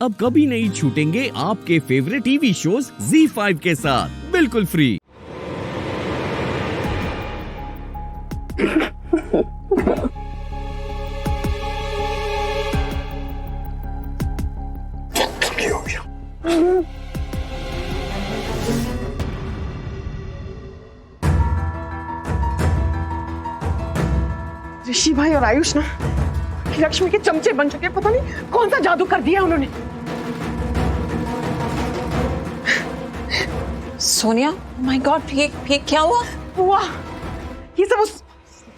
अब कभी नहीं छूटेंगे आपके फेवरेट टीवी शोज ZEE5 के साथ बिल्कुल फ्री। ऋषि भाई और आयुष ना लक्ष्मी के चमचे बन चुके। पता नहीं कौन सा जादू कर दिया उन्होंने। सोनिया, माय गॉड, ये क्या हुआ? हुआ ये सब उस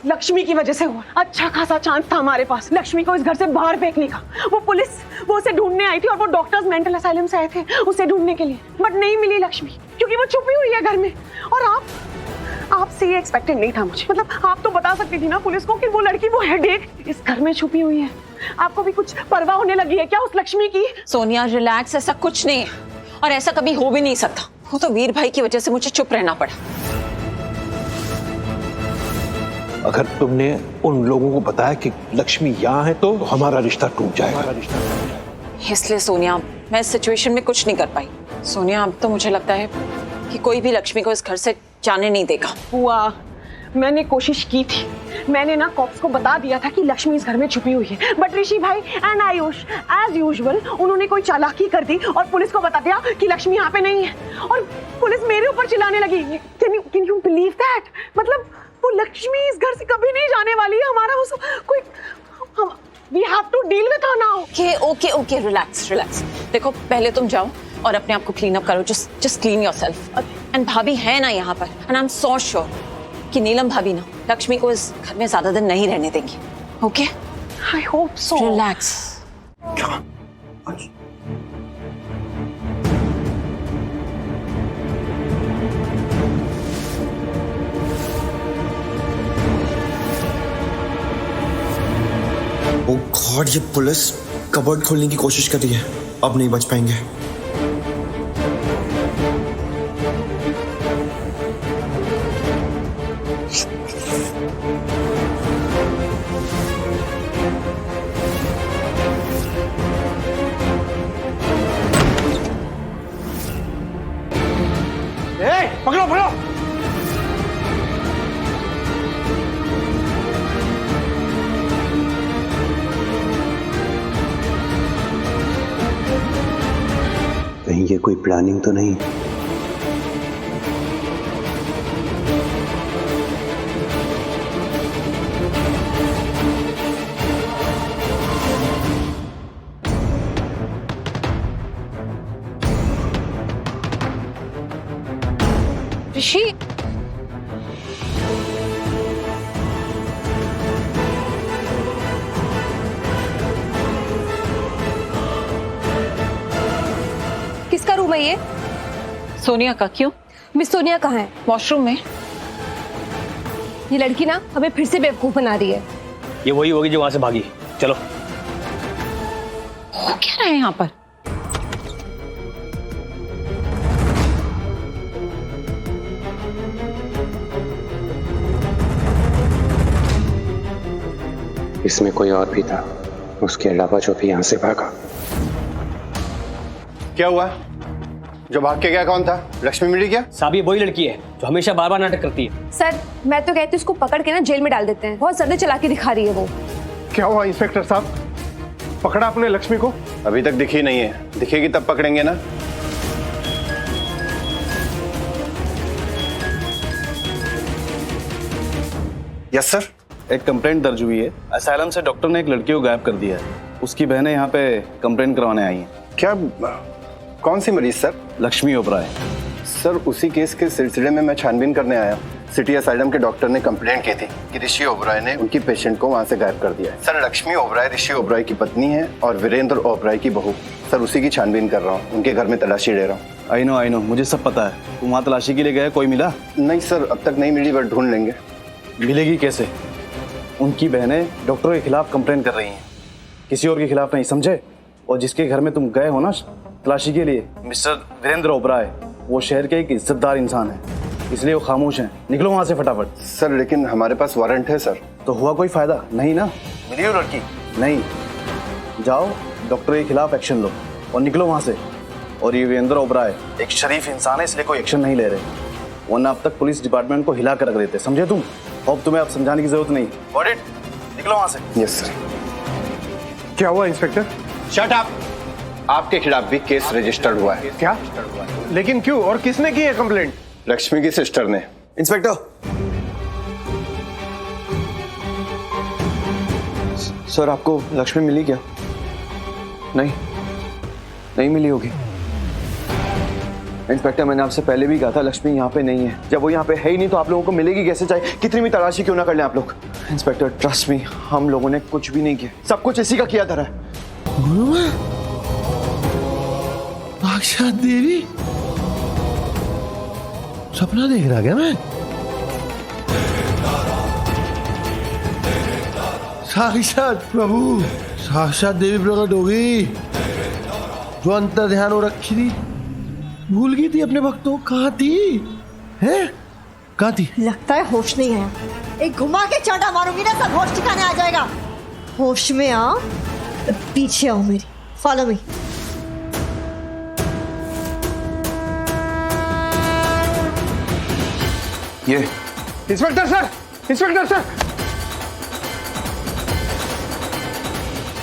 लक्ष्मी की वजह से हुआ। अच्छा खासा चांस था हमारे पास लक्ष्मी को इस घर से बाहर फेंकने का। वो उसे ढूंढने आई थी और वो डॉक्टर्स मेंटल असाइलम से आए थे उसे ढूंढने के लिए, बट नहीं मिली लक्ष्मी क्योंकि वो छुपी हुई है घर में। और आपसे ये एक्सपेक्टेड नहीं था मुझे। मतलब आप तो बता सकती थी ना पुलिस को कि वो लड़की, वो हेडेक इस घर में छुपी हुई है। आपको भी कुछ परवाह होने लगी है क्या उस लक्ष्मी की? सोनिया रिलैक्स, ऐसा कुछ नहीं है और ऐसा कभी हो भी नहीं सकता। वो तो वीर भाई की वजह से मुझे चुप रहना पड़ा। अगर तुमने उन लोगों को बताया कि लक्ष्मी यहाँ है तो हमारा रिश्ता टूट जाएगा। इसलिए सोनिया मैं इस सिचुएशन में कुछ नहीं कर पाई। सोनिया अब तो मुझे लगता है कि कोई भी लक्ष्मी को इस घर से जाने नहीं देगा। हुआ मैंने कोशिश की थी। मैंने ना कॉप्स को बता दिया था कि लक्ष्मी इस घर में छुपी हुई है, बट ऋषि भाई एंड आयुष एज यूजुअल उन्होंने कोई चालाकी कर दी और पुलिस को बता दिया कि लक्ष्मी यहाँ पे नहीं है। और पुलिस मेरे ऊपर चिल्लाने लगी। Can you believe that? मतलब वो लक्ष्मी इस घर से कभी नहीं जाने वाली है। हमारा वो कोई we have to deal with her now. Okay relax. देखो पहले तुम जाओ और अपने आप को क्लीन अप करो। Just clean yourself. एंड भाभी है ना यहाँ पर, and I am so sure कि नीलम भाभी ना लक्ष्मी को इस घर में ज्यादा दिन नहीं रहने देंगी। Okay, I hope so. Relax. Oh God, ये पुलिस कबर्ड खोलने की कोशिश कर रही है। अब नहीं बच पाएंगे। पकड़ो पकड़ो। कहीं ये कोई प्लानिंग तो नहीं? ऋषि, किसका रूम है ये? सोनिया का। क्यों? मिस सोनिया कहाँ है? वॉशरूम में। ये लड़की ना हमें फिर से बेवकूफ बना रही है। ये वही होगी जो वहां से भागी। चलो। वो क्या रहा है यहाँ पर? इसमें कोई और भी था उसके अलावा जो भी यहाँ से भागा। क्या हुआ? जो भाग के गया कौन था? लक्ष्मी मिली क्या? साहब ये वही लड़की है जो हमेशा बार बार नाटक करती है। सर मैं तो कहती हूँ उसको पकड़ के ना जेल में डाल देते हैं। बहुत ज्यादा चालाकी दिखा रही है वो। क्या हुआ इंस्पेक्टर साहब? पकड़ा आपने लक्ष्मी को? अभी तक दिखी नहीं है, दिखेगी तब पकड़ेंगे ना। Yes sir. एक कंप्लेंट दर्ज हुई है। असाइलम से डॉक्टर ने एक लड़की को गायब कर दिया है। उसकी बहनें यहाँ पे कंप्लेंट करवाने आई हैं। क्या? कौन सी मरीज सर? लक्ष्मी ओबराय। सर उसी केस के सिलसिले में मैं छानबीन करने आया। सिटी असाइलम के डॉक्टर ने कंप्लेंट की थी कि ऋषि ओबराय ने उनकी पेशेंट को वहाँ से गायब कर दिया है। सर लक्ष्मी ओबराय ऋषि ओबराय की पत्नी है और वीरेंद्र ओबराय की बहू। सर उसी की छानबीन कर रहा हूँ, उनके घर में तलाशी ले रहा हूँ। आई नो मुझे सब पता है। तुम वहाँ तलाशी के लिए गए, कोई मिला? नहीं सर, अब तक नहीं मिली, बट ढूंढ लेंगे। मिलेगी कैसे? उनकी बहनें डॉक्टर के खिलाफ कंप्लेंट कर रही हैं, किसी और के खिलाफ नहीं, समझे? और जिसके घर में तुम गए हो ना तलाशी के लिए, मिस्टर वीरेंद्र ओबराय, वो शहर के एक इज्जतदार इंसान है, इसलिए वो खामोश हैं। निकलो वहाँ से फटाफट। सर लेकिन हमारे पास वारंट है सर। तो हुआ कोई फायदा नहीं ना? मिली वो लड़की? नहीं। जाओ डॉक्टर के खिलाफ एक्शन लो। और निकलो वहां से। और ये वीरेंद्र ओबराय एक शरीफ इंसान है, इसलिए कोई एक्शन नहीं ले रहे, वरना अब तक पुलिस डिपार्टमेंट को हिला कर रख देते। समझे तुम? अब तुम्हें अब समझाने की जरूरत नहीं। Got it? निकलो वहां से। Yes sir. क्या हुआ इंस्पेक्टर? Shut up. आपके खिलाफ भी केस रजिस्टर्ड हुआ है। क्या? लेकिन क्यों और किसने की है कंप्लेंट? लक्ष्मी की सिस्टर ने। इंस्पेक्टर सर, आपको लक्ष्मी मिली क्या? नहीं मिली होगी। इंस्पेक्टर, मैंने आपसे पहले भी कहा था लक्ष्मी यहाँ पे नहीं है। जब वो यहाँ पे है ही नहीं तो आप लोगों को मिलेगी कैसे, चाहे कितनी भी तलाशी क्यों ना कर लें आप लोग। इंस्पेक्टर ट्रस्ट मी, हम लोगों ने कुछ भी नहीं किया, सब कुछ इसी का किया धरा है। साक्षात देवी, सपना देख रहा क्या मैं? साक्षात प्रभु, साक्षात देवी प्रकट हो गई, जो अंतर ध्यान हो रखी थी, भूल गई थी अपने भक्तों। कहाँ थी? हैं? कहाँ थी? लगता है होश नहीं है। एक घुमा के चाटा मारूंगी ना, सब होश ठिकाने आ जाएगा। होश में आओ, पीछे आओ मेरी, फॉलो मी। ये इंस्पेक्टर सर, इंस्पेक्टर सर।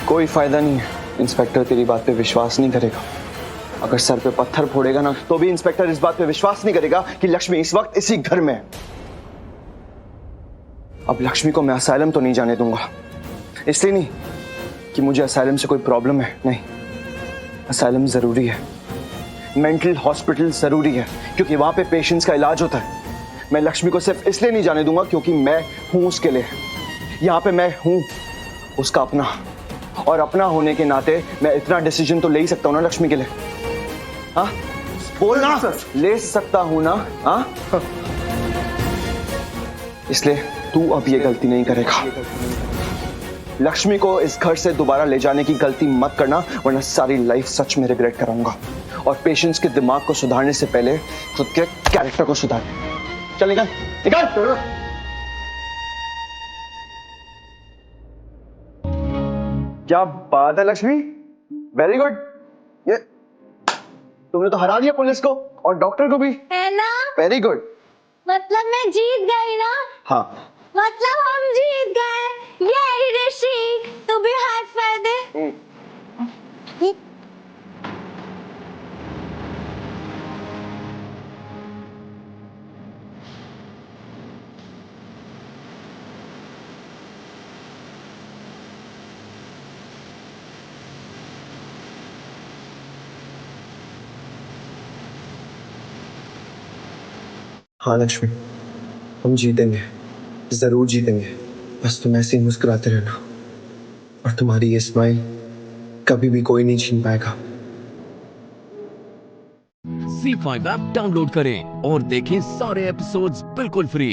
कोई फायदा नहीं है, इंस्पेक्टर तेरी बात पे विश्वास नहीं करेगा। अगर सर पे पत्थर फोड़ेगा ना तो भी इंस्पेक्टर इस बात पे विश्वास नहीं करेगा कि लक्ष्मी इस वक्त इसी घर में है। अब लक्ष्मी को मैं असाइलम तो नहीं जाने दूंगा, इसलिए नहीं कि मुझे असाइलम से कोई प्रॉब्लम है, नहीं, असाइलम जरूरी है, मेंटल हॉस्पिटल जरूरी है, क्योंकि वहां पे पेशेंट्स का इलाज होता है। मैं लक्ष्मी को सिर्फ इसलिए नहीं जाने दूंगा क्योंकि मैं हूं उसके लिए, यहां पे मैं हूं उसका अपना, और अपना होने के नाते मैं इतना डिसीजन तो ले ही सकता हूं ना लक्ष्मी के लिए। हाँ बोल ना, ले सकता हूं ना? हाँ, इसलिए तू अब ये गलती नहीं करेगा। लक्ष्मी को इस घर से दोबारा ले जाने की गलती मत करना, वरना सारी लाइफ सच में रिग्रेट कराऊंगा। और पेशेंट्स के दिमाग को सुधारने से पहले खुद के कैरेक्टर को सुधार। चल निकल निकल। क्या बात है लक्ष्मी, वेरी गुड। ये तुमने तो हरा दिया पुलिस को और डॉक्टर को भी, है ना? Very good. मतलब मैं जीत गई ना? हाँ, मतलब हम जीत गए। ये ऋषि, तू भी हाई फाइव दे। हाँ लक्ष्मी, हम जीतेंगे, जरूर जीतेंगे। बस तुम ऐसे ही मुस्कुराते रहना, और तुम्हारी ये स्माइल कभी भी कोई नहीं छीन पाएगा। Z5 ऐप डाउनलोड करें और देखें सारे एपिसोड्स बिल्कुल फ्री।